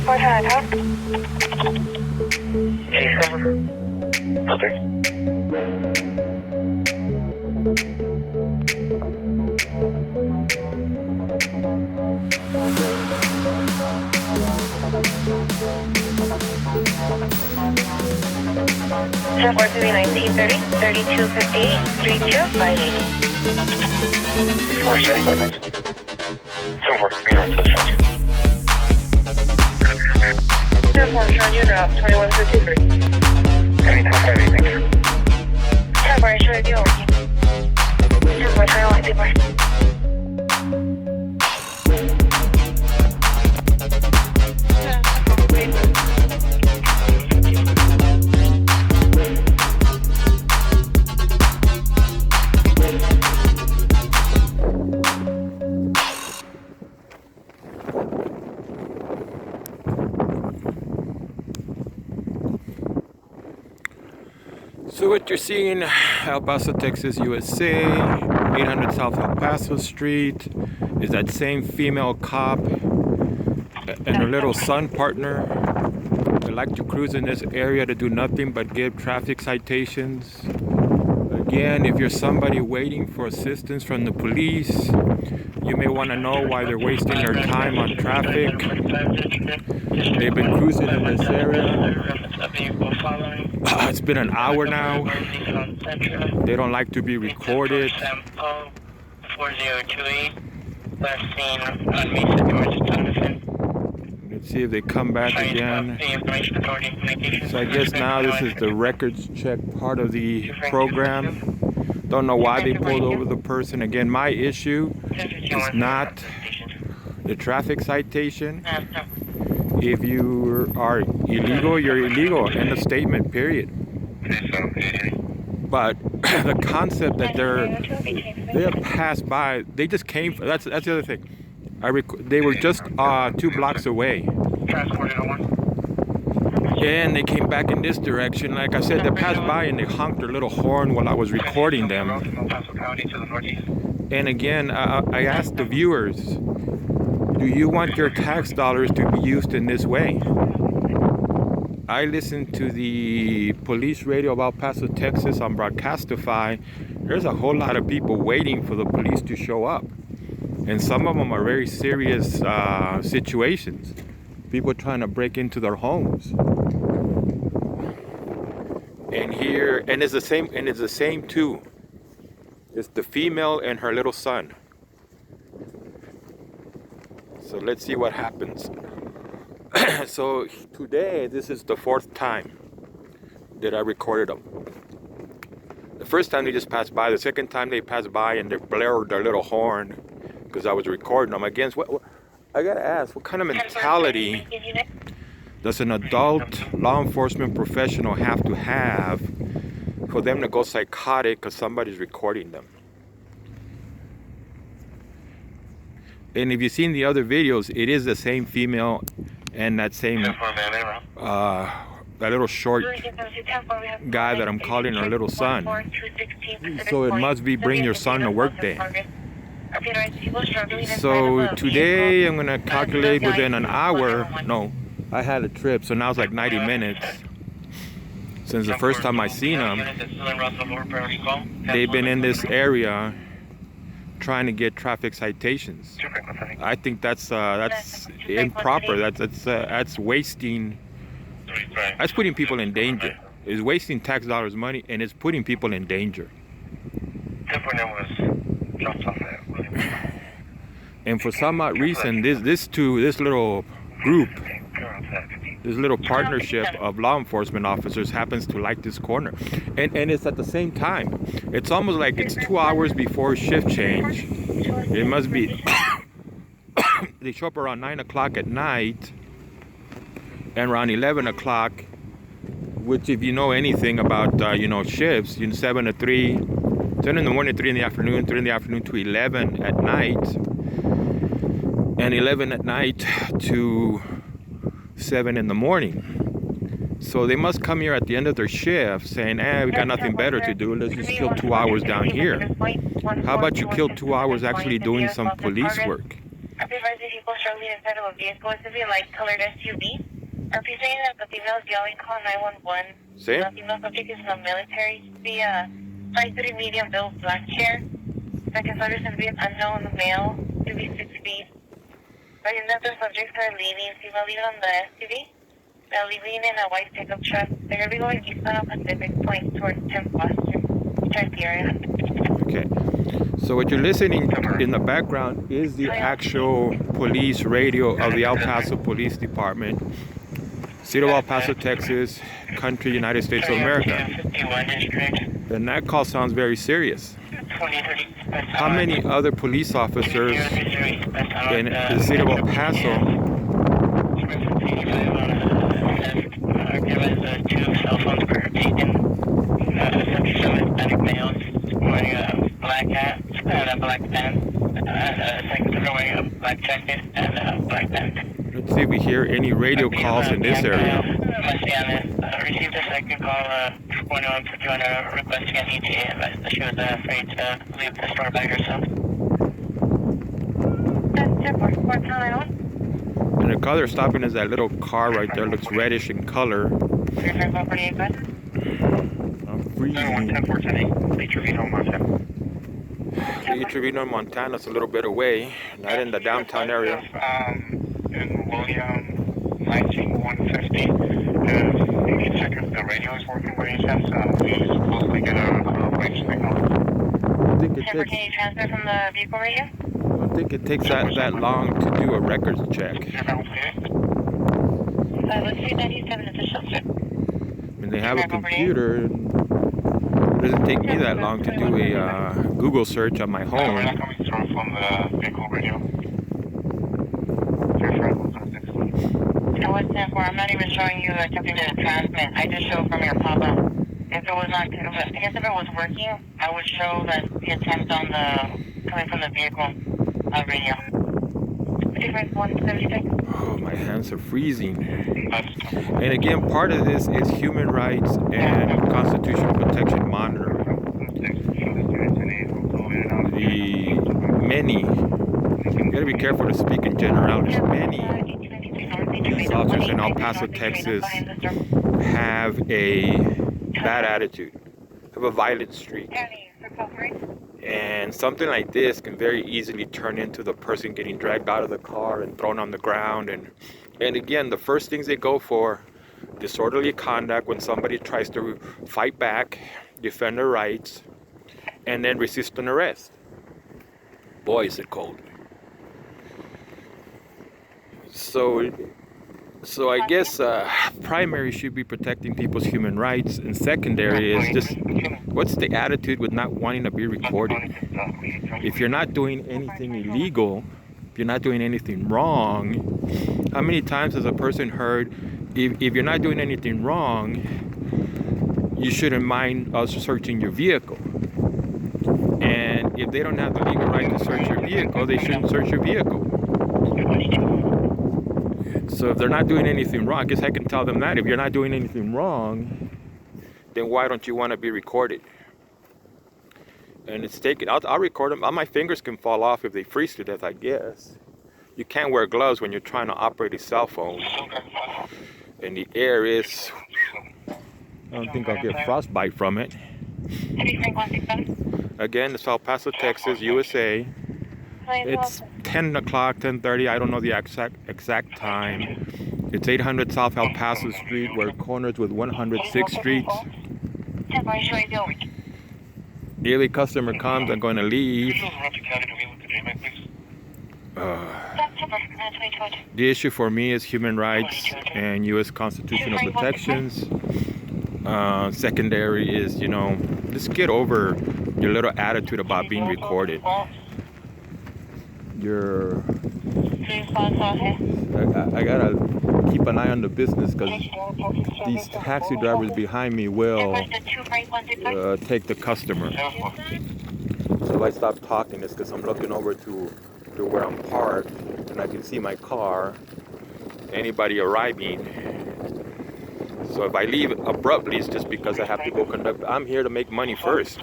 What can I talk? Okay. 1930, 3258, 3258. 2153. Anytime, anything. 10 bar, should I be over here? 10 bar, 21, 2 bar. So what you're seeing, El Paso, Texas, USA, 800 South El Paso Street, is that same female cop and her little son partner. They like to cruise in this area to do nothing but give traffic citations. Again, if you're somebody waiting for assistance from the police, you may want to know why they're wasting their time on traffic. They've been cruising in this area. It's been an hour now. They don't like to be recorded. 4028, last seen on Mesa, Georgia, Jonathan. Let's see if they come back again. So I guess now this is the records check part of the program. Don't know why they pulled over the person. Again, my issue is not the traffic citation. If you are illegal, you're illegal. End of statement, period. But the concept that they have passed by, they just came. That's the other thing. They were just 2 blocks away, and they came back in this direction. Like I said, they passed by and they honked their little horn while I was recording them. And again, I asked the viewers, do you want your tax dollars to be used in this way? I listened to the police radio of El Paso, Texas on Broadcastify. There's a whole lot of people waiting for the police to show up. And some of them are very serious situations. People trying to break into their homes. And here, and it's the same too. It's the female and her little son. So let's see what happens. So today, this is the 4th time that I recorded them. The first time they just passed by. The second time they passed by and they blared their little horn because I was recording them. Again, what I gotta ask, what kind of mentality does an adult law enforcement professional have for them to go psychotic because somebody's recording them? And if you've seen the other videos, it is the same female and that same that little short guy that I'm calling her little son. So it must be bring your son to work day. So today I'm gonna calculate within an hour. No, I had a trip, so now it's like 90 minutes since the first time I seen them. They've been in this area trying to get traffic citations. I think that's improper. That's wasting. That's putting people in danger. It's wasting tax dollars' money, and it's putting people in danger. And for some odd reason, this little group, this little partnership of law enforcement officers happens to like this corner, and it's at the same time. It's almost like it's 2 hours before shift change. It must be. They show up around 9 o'clock at night, and around 11 o'clock, which if you know anything about shifts, 7 to 3, 10 in the morning, 3 in the afternoon, 3 in the afternoon to 11 at night, and 11 at night to 7 in the morning. So they must come here at the end of their shift saying, we got nothing better to do. Let's just kill 2 hours down here. How about you kill 2 hours actually doing some police work? I've advised the people struggling inside of a vehicle. It's to be a light-colored SUV. Or if you're saying that the female is yelling, call 911. See? The female subject is in the military. The size 3 medium build black chair. Second subject is to be an unknown male, to be 6 feet. But that the subjects are leaving, female leaving on the SUV. They're leaving in a white pickup truck. They're going to be going eastbound on Pacific Point towards Tim Foster. Check the area. Okay. So what you're listening in the background is the actual police radio of the El Paso Police Department, City of El Paso, Texas, country, United States of America. And that call sounds very serious. How many other police officers in the City of El Paso Two cell phones were taken. Some Hispanic males wearing a black hat and a black pants. Second person wearing a black jacket and a black pants. Let's see if we hear any radio calls in this area. Received a second call, 2151, requesting an ETA advice that she was afraid to leave the store by herself. And the car they're stopping is that little car right there. Looks reddish in color. I'm freezing. Trevino, Montana's a little bit away, not in the downtown area. In William 19150, you can check if the radio is working where he says we supposedly get a range signal. I think it Can you transfer from the vehicle radio? I don't think it takes that long to do a records check. Let's see 97 official, sir. I mean, they have a computer. It doesn't take me that long to do a Google search on my We're home. not coming through from the vehicle radio. I was 10-4. I'm not even showing you attempting to transmit. I just show from your pop-up. If it was not, I guess if it was working, I would show that the attempt on the coming from the vehicle radio. Difference 176. Oh, my hands are freezing. And again, part of this is human rights and constitutional protection monitoring. The many, you gotta be careful to speak in generalities. Many police officers in El Paso, Texas have a bad attitude, have a violent streak. And something like this can very easily turn into the person getting dragged out of the car and thrown on the ground. And again, the first things they go for, disorderly conduct when somebody tries to fight back, defend their rights, and then resist an arrest. Boy, is it cold. So I guess primary should be protecting people's human rights, and secondary is just what's the attitude with not wanting to be recorded. If you're not doing anything illegal, if you're not doing anything wrong, how many times has a person heard, if you're not doing anything wrong, you shouldn't mind us searching your vehicle. And if they don't have the legal right to search your vehicle, they shouldn't search your vehicle. So if they're not doing anything wrong, I guess I can tell them that. If you're not doing anything wrong, then why don't you want to be recorded? And it's taken, I'll record them. My fingers can fall off if they freeze to death, I guess. You can't wear gloves when you're trying to operate a cell phone. And the air is, I don't think I'll get frostbite from it. Again, it's El Paso, Texas, USA. It's 10 o'clock, 10:30. I don't know the exact time. It's 800 South El Paso Street. We're corners with 106th Street. Daily customer comes, I'm going to leave. The issue for me is human rights and U.S. constitutional protections. Secondary is, just get over your little attitude about being recorded. I gotta keep an eye on the business because these taxi drivers behind me will take the customer. So if I stop talking, it's because I'm looking over to where I'm parked and I can see my car, anybody arriving. So if I leave abruptly, it's just because I have to go conduct. I'm here to make money first.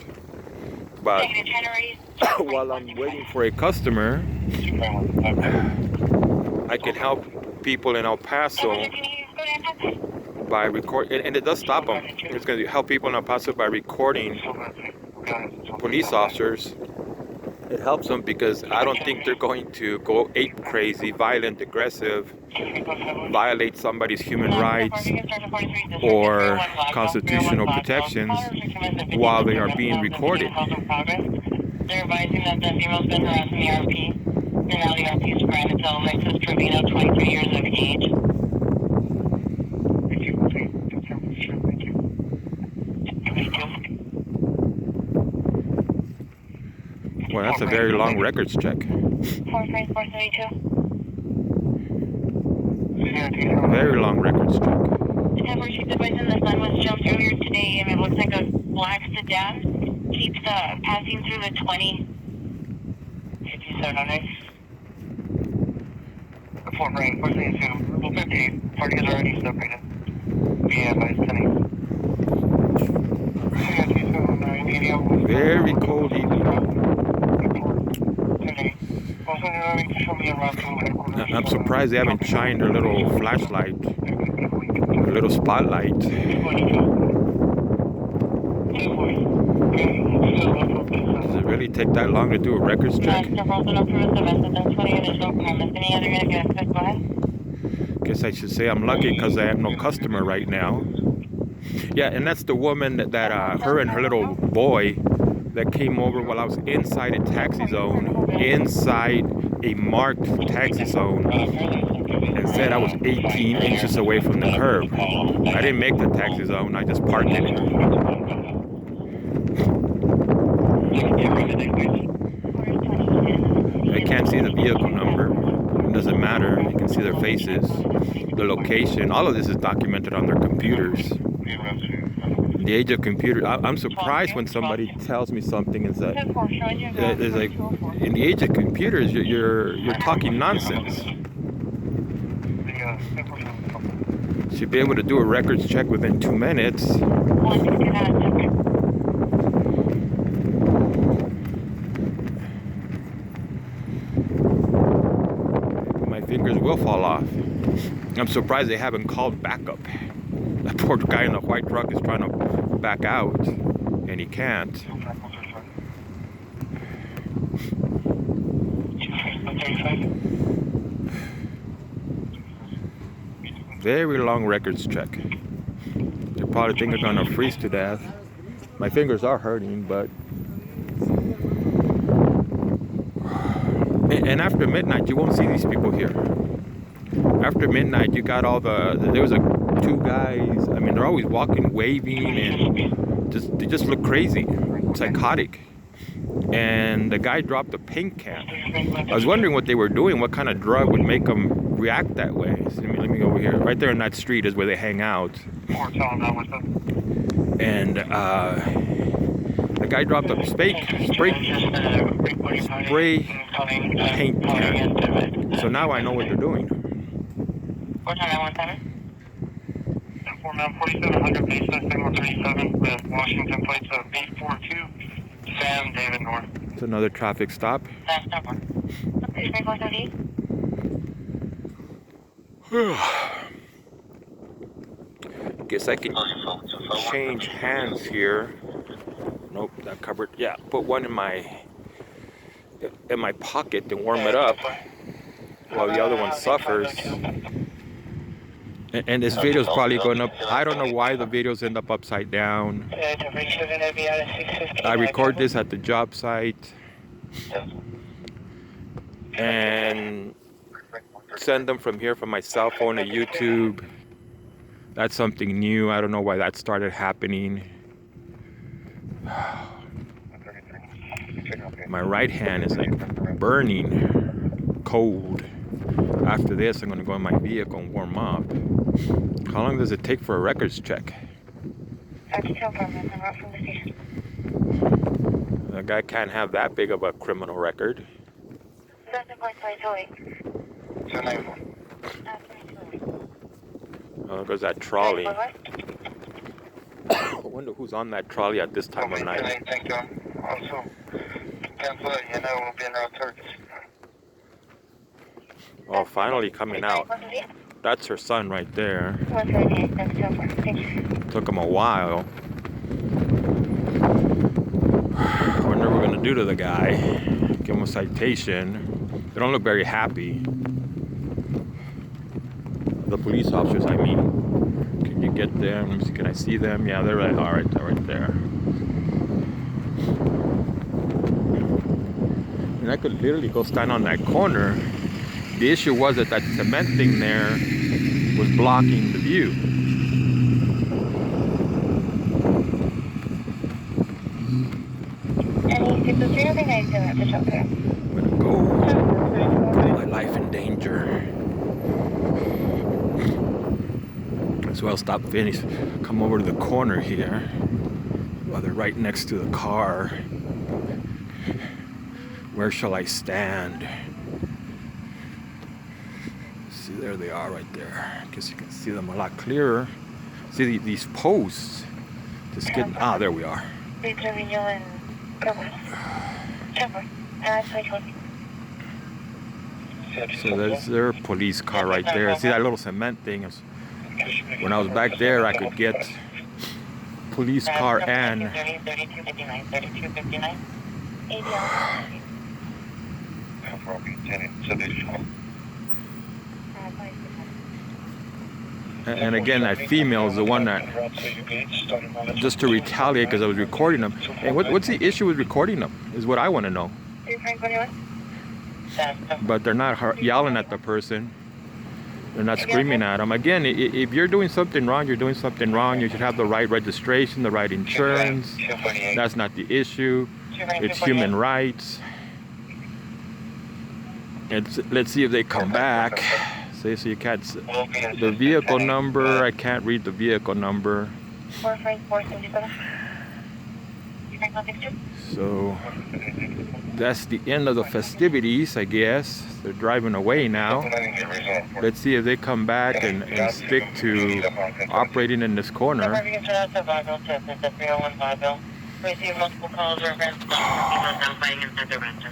But while I'm waiting for a customer, I can help people in El Paso by recording, and it does stop them. It's going to help people in El Paso by recording police officers. It helps them because I don't think they're going to go ape crazy, violent, aggressive, violate somebody's human rights or constitutional protections while they are being recorded. They're advising that the female's been harassing the RP, and now the RP is granted settlement to Trevino, 23 years of age. Well, that's a very long records check. 43472. Very long records check. Whenever she's advising the sun was jumped earlier today, and it looks like a black sedan keeps passing through the 20. 5709. Fort Rain, 432. Rule 58. Party is already separated. Yeah, by 10. Very cold evening. I'm surprised they haven't shined a little flashlight, a little spotlight. Does it really take that long to do a records check? Guess I should say I'm lucky because I have no customer right now. Yeah, and that's the woman that her and her little boy that came over while I was inside a taxi zone, inside a marked taxi zone, and said I was 18 inches away from the curb. I didn't make the taxi zone, I just parked in it. I can't see the vehicle number. It doesn't matter. You can see their faces, the location. All of this is documented on their computers. The age of computers. I'm surprised when somebody tells me something is that it's like in the age of computers you're talking nonsense. Should be able to do a records check within 2 minutes. My fingers will fall off. I'm surprised they haven't called backup. That poor guy in the white truck is trying to back out, and he can't. Very long records check. They probably think they're gonna freeze to death. My fingers are hurting, but... And after midnight, you won't see these people here. After midnight, you got all there was two guys. I mean, they're always walking, waving, and they just look crazy, psychotic. And the guy dropped a paint can. I was wondering what they were doing, what kind of drug would make them react that way. So let me go over here. Right there in that street is where they hang out. And the guy dropped a spray paint can. So now I know what they're doing. 4700 basis, signal 37 with Washington plates of 842, Sam David North. It's another traffic stop. Guess I can change hands here. Nope, that covered. Yeah, put one in my pocket and warm it up while the other one suffers. And this video is probably going up. I don't know why the videos end up upside down. I record this at the job site and send them from here from my cell phone to YouTube. That's something new. I don't know why that started happening. My right hand is like burning cold. After this, I'm going to go in my vehicle and warm up. How long does it take for a records check? The guy can't have that big of a criminal record. Oh, there goes that trolley. I wonder who's on that trolley at this time of night. Also, cancel it, you know, we'll be in our thirds. Oh, finally coming out. That's her son right there. 178, that's 204. Thank you. Took him a while. Wonder what we're gonna do to the guy. Give him a citation. They don't look very happy. The police officers, I mean. Can you get them? Let me see, can I see them? Yeah, they're right. All right, they're right there. And I could literally go stand on that corner. The issue was that cement thing there was blocking the view. Any 603, I think I still have to show there. I'm gonna go. Put my life in danger. As well, stop, finish. Come over to the corner here. Well, they're right next to the car. Where shall I stand? See, there they are right there. I guess you can see them a lot clearer. See these posts. Just getting, there we are. Trevino and Trevor. So there's their police car right there. See that little cement thing? When I was back there, I could get police car and 3259, 3259. and again, that female is the one that, just to retaliate because I was recording them. And what's the issue with recording them is what I want to know. But they're not yelling at the person. They're not screaming at them. Again, if you're doing something wrong, you're doing something wrong. You should have the right registration, the right insurance. That's not the issue. It's human rights. Let's see if they come back. So you can't, the vehicle number, I can't read the vehicle number. 45477. So that's the end of the festivities, I guess. They're driving away now. Let's see if they come back and stick to operating in this corner. Receive multiple calls or events, notifying intervention.